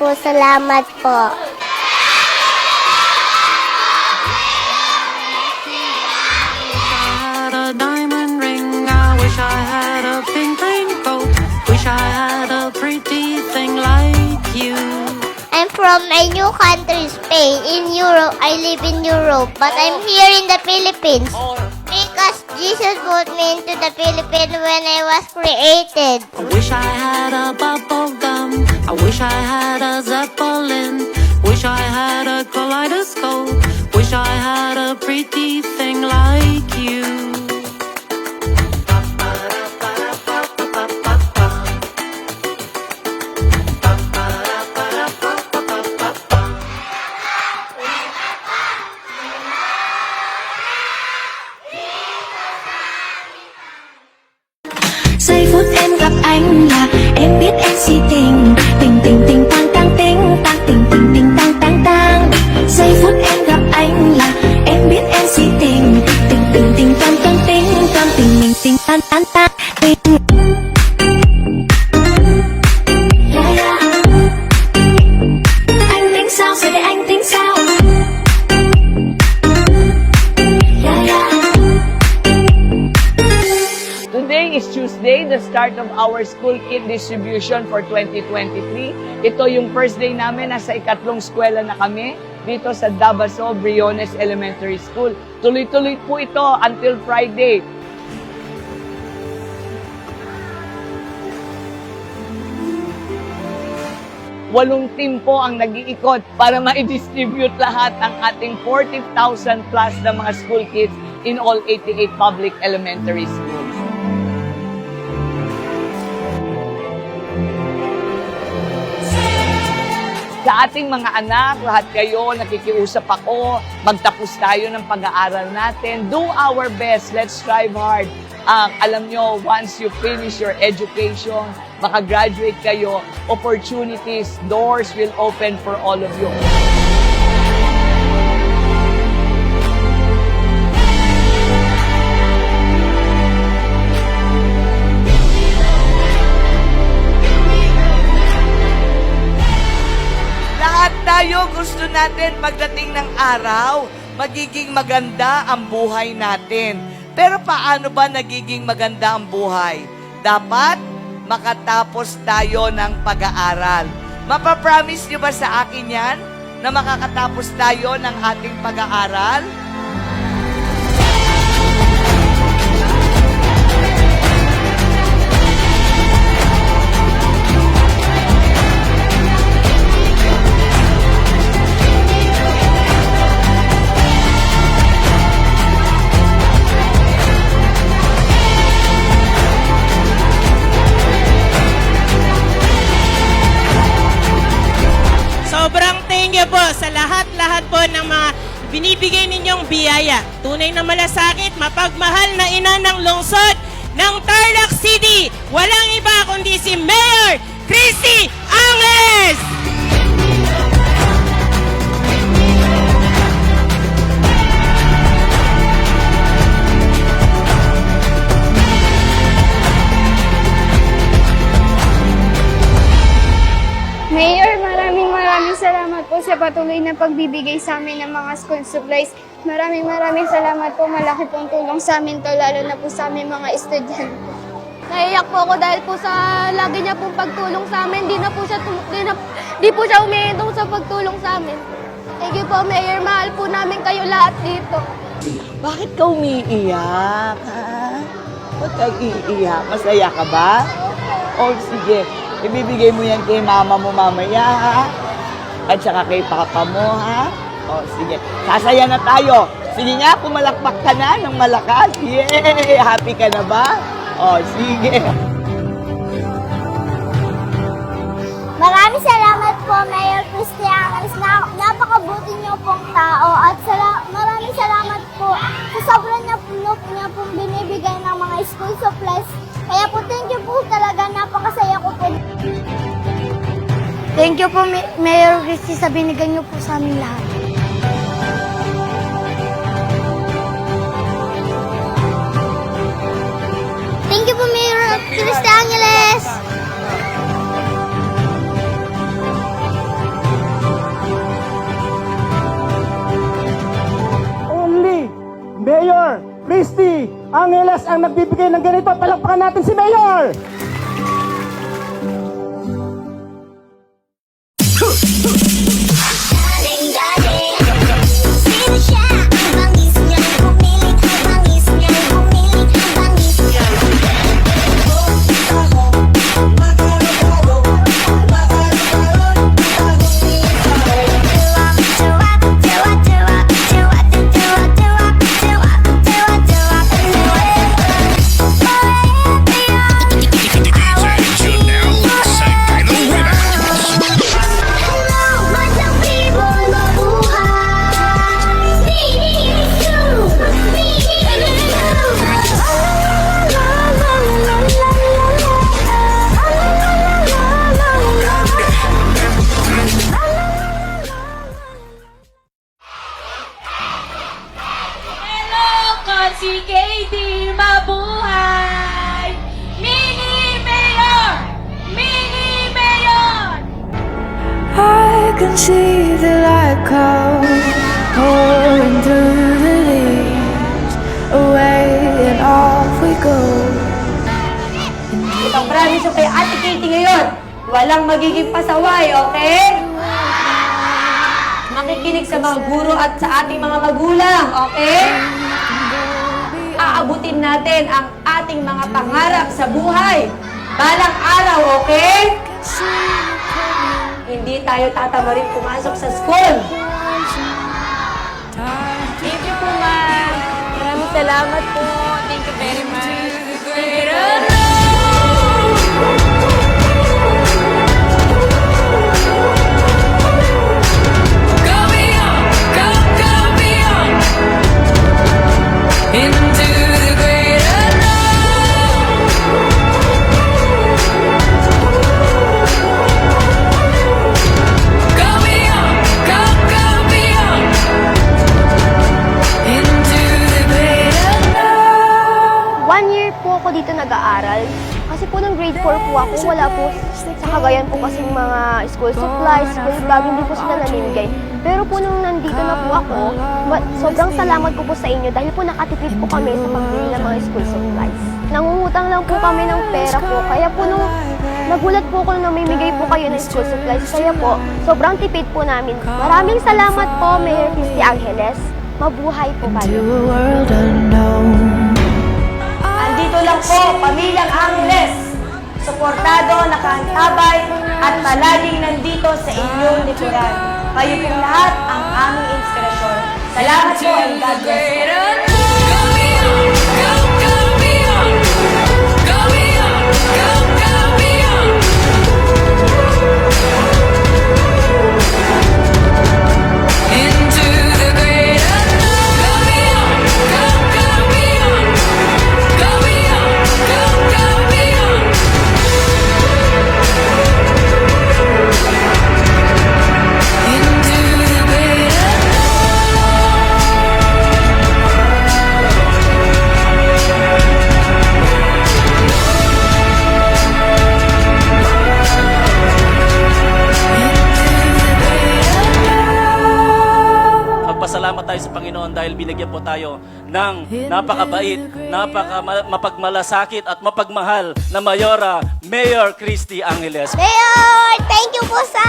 po. Salamat po. I'm from a new country, Spain. In Europe, I live in Europe, but I'm here in the Philippines. Because Jesus brought me into the Philippines when I was created. I wish I had a bubble gum. I wish I had a Zeppelin. Wish I had a kaleidoscope. Wish I had a pretty thing like you. Giây phút em gặp anh là em biết em si tình. Tình tình tình tang tang tình tang tình tình tình tang tang tang. Giây phút em gặp anh là em biết em si tình. Tình tình tình tang tang tình tang tình mình tình tang tang tang tình. Anh tính sao rồi để anh tính sao? Today is Tuesday, the start of our school kit distribution for 2023. Ito yung first day namin, nasa ikatlong eskwela na kami dito sa Dabaso Briones Elementary School. Tuloy-tuloy po ito until Friday. Walong team po ang nag-iikot para ma-distribute lahat ang ating 40,000 plus na mga school kits in all 88 public elementary schools. Sa ating mga anak, lahat kayo, nakikiusap ako, magtapos tayo ng pag-aaral natin. Do our best. Let's strive hard. Alam nyo, once you finish your education, makagraduate kayo, opportunities, doors will open for all of you. Lahat tayo gusto natin pagdating ng araw, magiging maganda ang buhay natin. Pero paano ba nagiging maganda ang buhay? Dapat makatapos tayo ng pag-aaral. Mapapromise niyo ba sa akin yan na makakatapos tayo ng ating pag-aaral? Sobrang thank you po sa lahat-lahat po ng mga binibigay ninyong biyaya. Tunay na malasakit, mapagmahal na ina ng lungsod ng Tarlac City. Walang iba kundi si Mayor Christy Angles! Mayor, maraming salamat po sa patuloy na pagbibigay sa amin ng mga school supplies. Maraming salamat po. Malaki pong tulong sa amin to, lalo na po sa aming mga estudyante. Naiyak po ako dahil po sa lagi niya pong pagtulong sa amin. Di po siya umihintong sa pagtulong sa amin. Thank you po, Mayor. Mahal po namin kayo lahat dito. Bakit ka umiiyak, ha? Ba't ka iiyak? Masaya ka ba? O sige, ibibigay mo yan kay mama mo mamaya, ha? At saka kay papa mo, ha? O sige, sasaya na tayo. Sige nga, pumalakpak ka na ng malakas. Yay! Happy ka na ba? O sige. Maraming salamat po, Mayor Christy Angles. Napakabuti niyo pong tao. At maraming salamat po sa sobrang niya pong binibigay ng mga school supplies. Kaya po, thank you po talaga. Napakasaya ko po. Thank you po, Mayor Christy, sa binigay niyo po sa amin lahat. Thank you po, Mayor Christy Angles. Angeles ang nagbibigay ng ganito. Palakpakan natin si Mayor! Sino siya? Ang bangis niyang bumilik, ang bangis niyang bumilik, ang bangis niyang Si Katie, mabuhay! Mini Mayor! Mini Mayor! I can see the light come pouring through the leaves. Away and off we go. Itong promise ko kay Ate Katie ngayon, walang magiging pasaway, okay? Makikinig sa mga guro at sa ating mga magulang, okay? Aabutin natin ang ating mga pangarap sa buhay. Balang araw, okay? Hindi tayo tatamarin pumasok sa school. Thank you po, ma'am. Maraming salamat po. Thank you very much. Into the great unknown. Go beyond, go beyond. Into the great unknown. 1 year po ako dito nag-aaral. Kasi po nung grade 4 po ako, wala po sa Cagayan po kasing mga school supplies, school bag, hindi po sila namimigay. Pero po nung nandito na po ako, sobrang salamat ko po sa inyo dahil po nakatipid po kami sa pagbili ng mga school supplies. Nangungutang lang po kami ng pera po, kaya po nung nagulat po ako nung namimigay po kayo ng school supplies, kaya po sobrang tipid po namin. Maraming salamat po, Mayor Christy Angeles. Mabuhay po kayo. To a world unknown. Andito lang po, Pamilyang Angeles. Suportado, nakaantabay, at palaging nandito sa inyong likuran. Kayo pong lahat ang aming inspirasyon. Salamat po and God bless po. Go beyond, go beyond. Go beyond, go beyond. Into the great unknown. Go beyond, go beyond. Go beyond, go beyond. Into the great Magpasalamat tayo sa Panginoon dahil binigyan po tayo ng napakabait, mapagmalasakit at mapagmahal na Mayora, Mayor Christy Angeles. Mayor, thank you po sa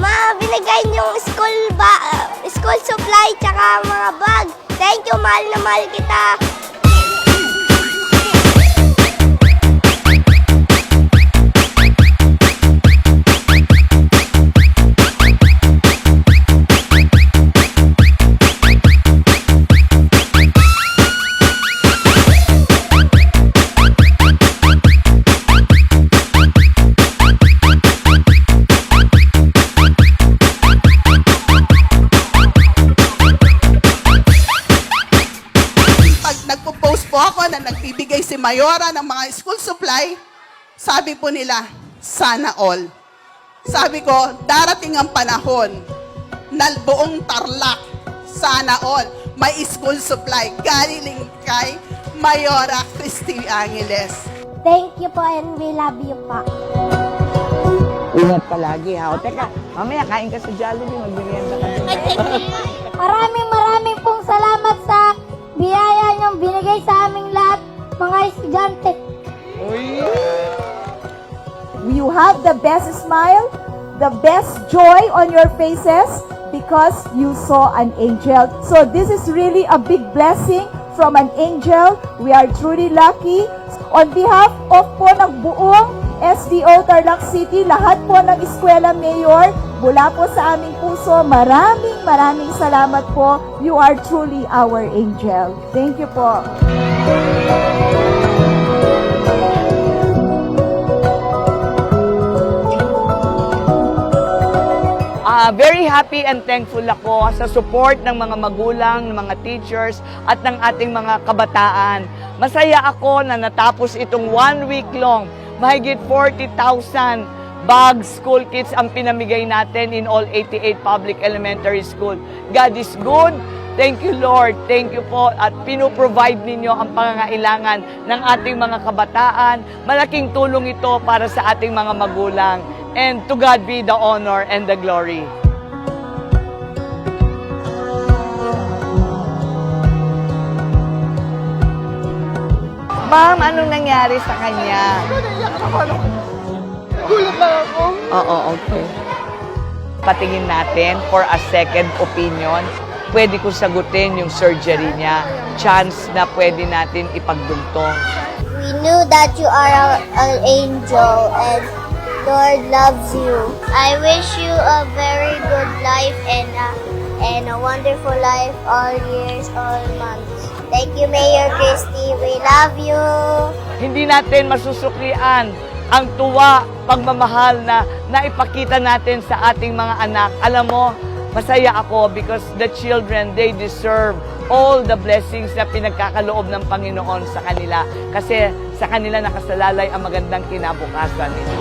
mga binigay niyong school supply tsaka mga bag. Thank you, mahal na mahal kita. Nagpo-post po ako na nagbibigay si Mayora ng mga school supply, sabi po nila, sana all. Sabi ko, darating ang panahon na buong Tarlac, sana all, may school supply. Galing kay Mayora Christy Angeles. Thank you po and we love you po. Ingat palagi ha. O teka, mamaya kain ka sa Jollibee, magbigyan ka din. Maraming pong salamat sa biyaya niyong binigay binibigay sa aming lahat, mga estudyante. You have the best smile, the best joy on your faces because you saw an angel. So this is really a big blessing from an angel. We are truly lucky. On behalf of po ng buong SDO Tarlac City, lahat po ng Eskwela Mayor, mula po sa aming puso, maraming salamat po. You are truly our angel. Thank you po. Very happy and thankful ako sa support ng mga magulang, ng mga teachers, at ng ating mga kabataan. Masaya ako na natapos itong 1 week long. Mahigit 40,000 bags, school kits ang pinamigay natin in all 88 public elementary school. God is good. Thank you, Lord. Thank you po. At pinoprovide ninyo ang pangangailangan ng ating mga kabataan. Malaking tulong ito para sa ating mga magulang. And to God be the honor and the glory. Ma'am, anong nangyari sa kanya? Gulat lang ako. Oo, okay. Patingin natin for a second opinion. Pwede ko sagutin yung surgery niya. Chance na pwede natin ipagdugtong. We knew that you are an angel and Lord loves you. I wish you a very good life and a wonderful life all years, all months. Thank you, Mayor Christy. We love you. Hindi natin masusuklian ang tuwa, pagmamahal na naipakita natin sa ating mga anak. Alam mo, masaya ako because the children, they deserve all the blessings na pinagkakaloob ng Panginoon sa kanila. Kasi sa kanila nakasalalay ang magandang kinabukasan nila.